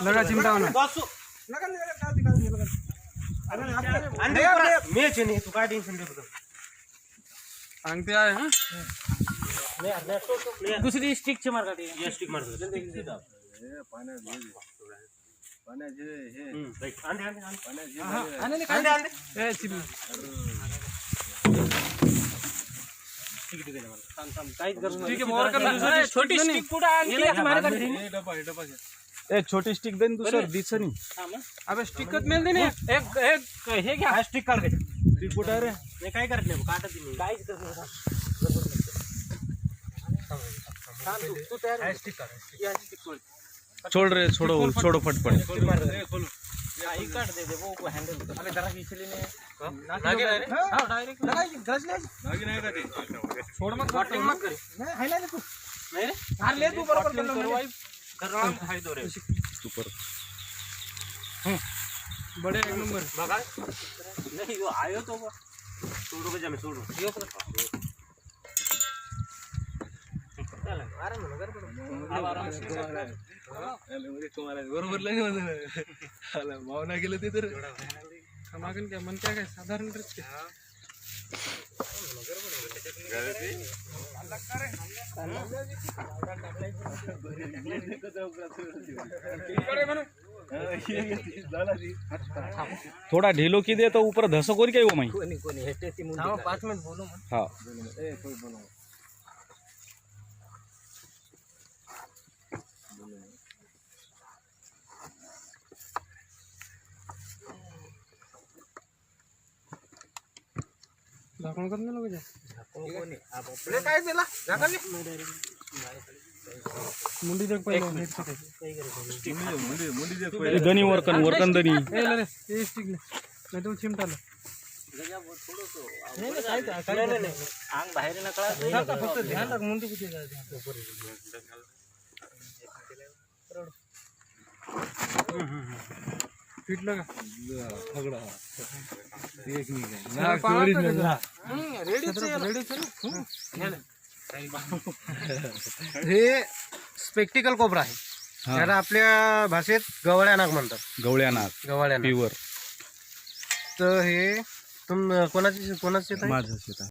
लगा चिमटा होना तू काय टेन्शन घेतो सांगते आहे हा दुसरी स्टिकचे मार्गात स्टिक मार्ग छोटी स्टिक छोटी स्टिक देन दुसरं दिसत नाही अबे स्टिकच मेल दे एक हे घ्या स्टिक काढ स्टिक कुठं रे नाही काय करत नाही काढत नाही काहीच करत नाही तू तयार स्टिक काढ स्टिक छोड़ रे छोड़ो छोड़ो फटफट काट दे वो हैंडल अबे जरा खींचली ने लागे रे हां डायरेक्ट लगाई गज ले लागे नहीं का छोड़ मत कटिंग मत कर नहीं है ना तू नहीं रे हां ले तू बरोबर कर रहा हूं हाई दो रे सुपर बड़े एक नंबर बघा नहीं वो आयो तो छोड़ो बजा में छोड़ो यो आराम नगर आराम से बरोबर लगे भावना गेलं ते तर मागून काय म्हणते काय साधारण थोड़ा ढीलो की दे तो ऊपर धसो कोनी काय वो माई कोनी हेटे ती मुंडी 5 मिनट बोलो हां कोई बोलो झाकण करने लोग जा कोणी आप आपले काय दिला झाकण मुंडी देख पहिले मुंडी देख पहिले दनी वर्कन दनी ए ले ए स्टिक ले मैं तो चिमटा ले गजा बहुत थोडो तो नहीं आंग बाहेर न कळा फक्त ध्यान रख मुंडी कुठे जाते ऊपर फिट लगा झगड़ा एक नहीं ना चोरी ना रेडी हे स्पेक्टिकल कोबरा आहे त्याला आपल्या भाषेत गवळ्या नाग म्हणतात गवळ्या नाग प्युअर तर हे कोणाचे माझं शेत